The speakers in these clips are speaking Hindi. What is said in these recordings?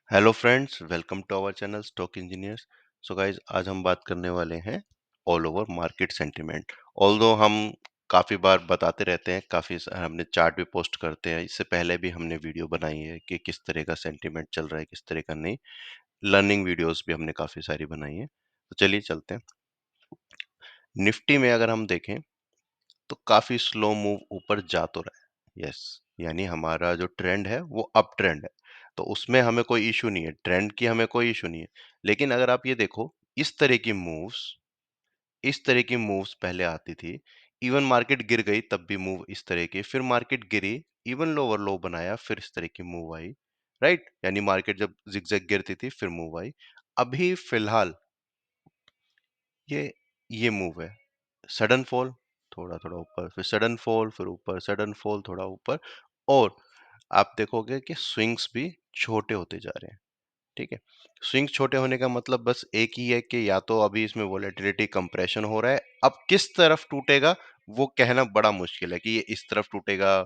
Hello friends, welcome to our channel stock engineers. So guys, आज हम बात करने वाले हैं all over market sentiment. Although हम काफ़ी बार बताते रहते हैं, हमने चार्ट भी पोस्ट करते हैं। इससे पहले भी हमने वीडियो बनाई है कि किस तरह का सेंटिमेंट चल रहा है, किस तरह का नहीं। लर्निंग वीडियोस भी हमने काफ़ी सारी बनाई है। तो चलिए चलते हैं। निफ्टी में अगर हम देखें तो काफ़ी स्लो मूव ऊपर जा तो रहा है। यस, यानी हमारा जो ट्रेंड है वो अप ट्रेंड है। तो उसमें हमें कोई इशू नहीं है, ट्रेंड की हमें कोई इशू नहीं है। लेकिन अगर आप ये देखो, इस तरह की मूव्स इस तरह की मूव्स पहले आती थी। इवन मार्केट गिर गई तब भी मूव इस तरह की, फिर मार्केट गिरी, इवन लोअर लो बनाया, फिर इस तरह की मूव आई। राइट, यानी मार्केट जब जिगजैग गिरती थी फिर मूव आई। अभी फिलहाल ये ये मूव है, सडन फॉल, थोड़ा थोड़ा ऊपर, फिर सडन फॉल, फिर ऊपर, सडन फॉल, थोड़ा ऊपर। और आप देखोगे कि स्विंग्स भी छोटे होते जा रहे हैं। ठीक है, स्विंग छोटे होने का मतलब बस एक ही है कि या तो अभी इसमें वोलेटिलिटी कंप्रेशन हो रहा है। अब किस तरफ टूटेगा वो कहना बड़ा मुश्किल है कि ये इस तरफ टूटेगा,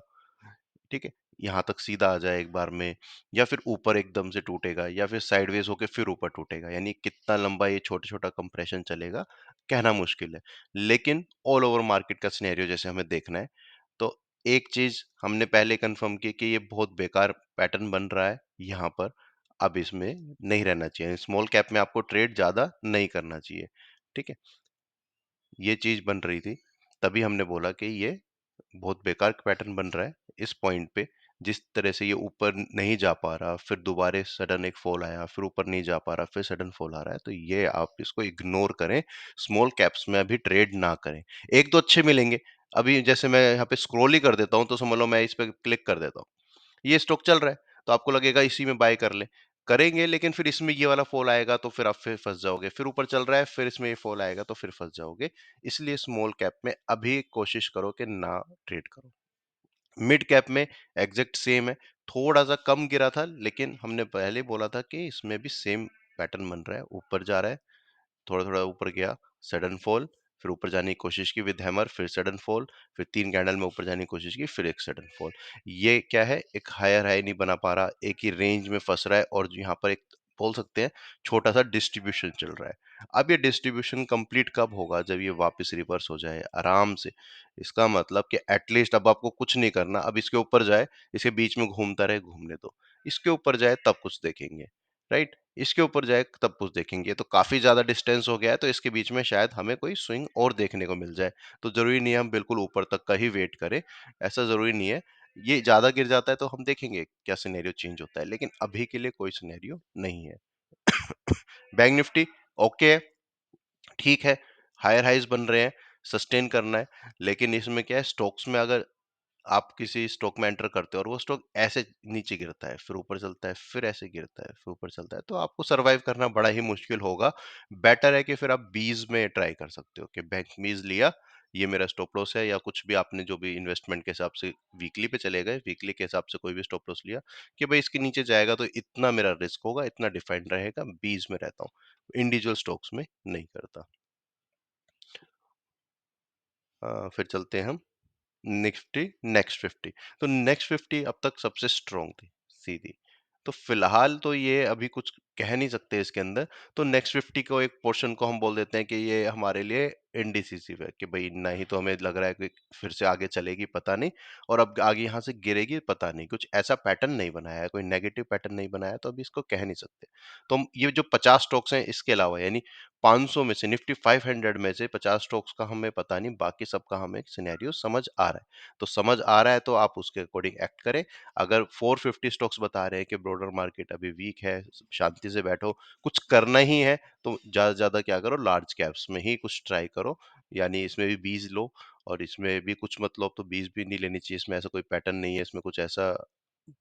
ठीक है, यहाँ तक सीधा आ जाए एक बार में, या फिर ऊपर एकदम से टूटेगा, या फिर साइडवेज होके फिर ऊपर टूटेगा। यानी कितना लंबा ये छोटा छोटा कंप्रेशन चलेगा, कहना मुश्किल है। लेकिन ऑल ओवर मार्केट का सिनेरियो जैसे हमें देखना है, तो एक चीज हमने पहले कंफर्म की कि ये बहुत बेकार पैटर्न बन रहा है यहाँ पर। अब इसमें नहीं रहना चाहिए, स्मॉल कैप में आपको ट्रेड ज्यादा नहीं करना चाहिए। ठीक है, ये चीज बन रही थी, तभी हमने बोला कि ये बहुत बेकार पैटर्न बन रहा है इस पॉइंट पे। जिस तरह से ये ऊपर नहीं जा पा रहा, फिर दोबारा सडन एक फॉल आया, फिर ऊपर नहीं जा पा रहा, फिर सडन फॉल आ रहा है, तो ये आप इसको इग्नोर करें। स्मॉल कैप्स में अभी ट्रेड ना करें। एक दो अच्छे मिलेंगे। अभी जैसे मैं यहाँ पे स्क्रॉल ही कर देता हूँ, तो समझ लो मैं इस पे क्लिक कर देता हूँ, ये स्टॉक चल रहा है, तो आपको लगेगा इसी में बाय कर ले, करेंगे। लेकिन फिर इसमें ये वाला फॉल आएगा तो फिर आप फिर फंस जाओगे, फिर ऊपर चल रहा है फिर इसमें ये फॉल आएगा तो फिर फंस जाओगे। इसलिए स्मॉल कैप में अभी कोशिश करो कि ना ट्रेड करो। मिड कैप में एग्जैक्ट सेम है, थोड़ा सा कम गिरा था, लेकिन हमने पहले बोला था कि इसमें भी सेम पैटर्न बन रहा है, ऊपर जा रहा है, थोड़ा थोड़ा ऊपर गया, सडन फॉल, फिर ऊपर जाने की कोशिश की विद हैमर, फिर सडन फॉल, फिर 3 कैंडल में ऊपर जाने की कोशिश की, फिर एक सडन फॉल। ये क्या है, एक हायर हाई नहीं बना पा रहा, एक ही रेंज में फंस रहा है, और यहाँ पर एक बोल सकते हैं छोटा सा डिस्ट्रीब्यूशन चल रहा है। अब ये डिस्ट्रीब्यूशन कंप्लीट कब होगा, जब ये वापस रिवर्स हो जाए आराम से। इसका मतलब कि एटलीस्ट अब आपको कुछ नहीं करना, अब इसके ऊपर जाए, इसके बीच में घूमता रहे, घूमने दो, इसके ऊपर जाए तब कुछ देखेंगे। राइट, इसके ऊपर जाए तब कुछ देखेंगे। तो काफी ज्यादा डिस्टेंस हो गया है, तो इसके बीच में शायद हमें कोई स्विंग और देखने को मिल जाए। तो जरूरी नहीं है हम बिल्कुल ऊपर तक का ही वेट करें, ऐसा जरूरी नहीं है। ये ज्यादा गिर जाता है तो हम देखेंगे क्या सिनेरियो चेंज होता है, लेकिन अभी के लिए कोई सिनेरियो नहीं है। बैंक निफ्टी ओके है, ठीक है, हायर हाइज बन रहे हैं, सस्टेन करना है। लेकिन इसमें क्या है, स्टॉक्स में अगर आप किसी स्टॉक में एंटर करते हो और वो स्टॉक ऐसे नीचे गिरता है, फिर ऊपर चलता है, फिर ऐसे गिरता है, फिर ऊपर चलता है, तो आपको सरवाइव करना बड़ा ही मुश्किल होगा। बेटर है कि फिर आप बीज में ट्राई कर सकते हो कि बैंक बीज लिया, ये मेरा स्टॉप लॉस है, या कुछ भी आपने जो भी इन्वेस्टमेंट के हिसाब से वीकली पे चले गए, वीकली के हिसाब से कोई भी स्टॉप लॉस लिया कि भाई इसके नीचे जाएगा तो इतना मेरा रिस्क होगा, इतना डिफाइंड रहेगा, बीज में रहता हूँ, इंडिविजुअल स्टॉक्स में नहीं करता। फिर चलते हैं हम निफ्टी नेक्स्ट 50। तो नेक्स्ट 50 अब तक सबसे स्ट्रॉन्ग थी, सीधी। तो फिलहाल तो ये अभी कुछ कह नहीं सकते इसके अंदर। तो नेक्स्ट 50 को एक पोर्शन को हम बोल देते हैं कि ये हमारे लिए इनडिसिसिव है, कि भाई ना ही तो हमें लग रहा है कि फिर से आगे चलेगी पता नहीं, और अब आगे यहाँ से गिरेगी पता नहीं, कुछ ऐसा पैटर्न नहीं बनाया है, कोई नेगेटिव पैटर्न नहीं बनाया है, तो अभी इसको कह नहीं सकते। तो ये जो 50 स्टॉक्स हैं इसके अलावा, यानी 500 में से, निफ्टी 500 में से 50 स्टॉक्स का हमें पता नहीं, बाकी सबका हमें सिनेरियो समझ आ रहा है। तो समझ आ रहा है तो आप उसके अकॉर्डिंग एक्ट करें। अगर 450 स्टॉक्स बता रहे हैं कि ब्रॉडर मार्केट अभी वीक है, शांति से बैठो, कुछ करना ही है, तो ज्यादा से ज्यादा क्या करो, लार्ज कैप्स में ही कुछ ट्राई करो। यानी इसमें भी बीज लो, और इसमें भी कुछ मतलब तो बीज भी नहीं लेनी चाहिए, इसमें ऐसा कोई पैटर्न नहीं है, इसमें कुछ ऐसा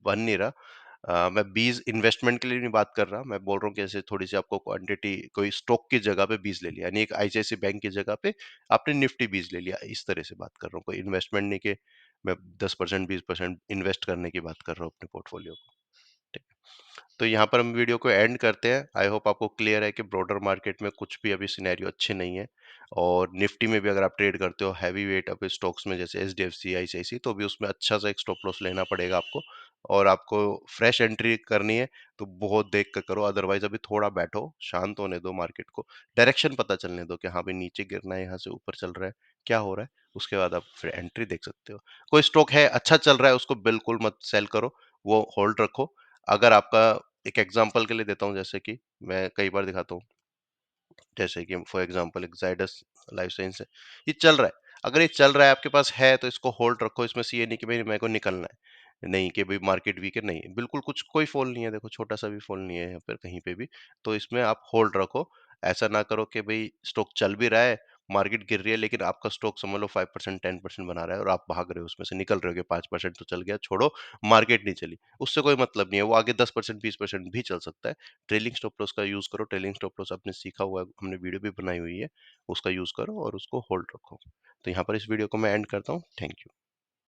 बन नहीं रहा। मैं बीज इन्वेस्टमेंट के लिए नहीं बात कर रहा, मैं बोल रहा हूँ कि ऐसे थोड़ी सी आपको क्वांटिटी, कोई स्टॉक की जगह पे बीज ले लिया, यानी एक आईसीआईसी बैंक की जगह पे आपने निफ्टी बीज ले लिया, इस तरह से बात कर रहा हूँ। कोई इन्वेस्टमेंट नहीं कि मैं 10% 20% इन्वेस्ट करने की बात कर रहा हूँ अपने पोर्टफोलियो को। ठीक है, तो यहाँ पर हम वीडियो को एंड करते हैं। आई होप आपको क्लियर है कि ब्रॉडर मार्केट में कुछ भी अभी सिनेरियो अच्छे नहीं है। और निफ्टी में भी अगर आप ट्रेड करते हो हैवी वेट अप स्टॉक्स में, जैसे H D F C, ICICI, तो भी उसमें अच्छा सा एक स्टॉप लॉस लेना पड़ेगा आपको। और आपको फ्रेश एंट्री करनी है तो बहुत देख कर करो, अदरवाइज अभी थोड़ा बैठो, शांत होने दो मार्केट को, डायरेक्शन पता चलने दो कि हाँ भाई नीचे गिरना है, यहाँ से ऊपर चल रहा है, क्या हो रहा है, उसके बाद आप फिर एंट्री देख सकते हो। कोई स्टॉक है अच्छा चल रहा है उसको बिल्कुल मत सेल करो, वो होल्ड रखो। अगर आपका, एक एग्जांपल के लिए देता हूँ, जैसे कि मैं कई बार दिखाता हूँ, जैसे कि फॉर एग्जांपल एक जाइडस लाइफ साइंस है, ये चल रहा है, अगर ये चल रहा है आपके पास है तो इसको होल्ड रखो, इसमें से ये नहीं कि भाई मेरे को निकलना है, नहीं कि भाई मार्केट वीक है, नहीं, बिल्कुल कुछ कोई फॉल नहीं है, देखो छोटा सा भी फॉल नहीं है यहाँ पर कहीं पे भी, तो इसमें आप होल्ड रखो। ऐसा ना करो कि भाई स्टॉक चल भी रहा है, मार्केट गिर रही है, लेकिन आपका स्टॉक समझ लो 5% 10% बना रहा है और आप भाग रहे हो उसमें से, निकल रहे हो कि 5% तो चल गया, छोड़ो, मार्केट नहीं चली, उससे कोई मतलब नहीं है, वो आगे 10% 20% भी चल सकता है। ट्रेलिंग स्टॉप लॉस का यूज करो, ट्रेलिंग स्टॉप लॉस आपने सीखा हुआ है, हमने वीडियो भी बनाई हुई है, उसका यूज करो और उसको होल्ड रखो। तो यहाँ पर इस वीडियो को मैं एंड करता हूँ। Thank you.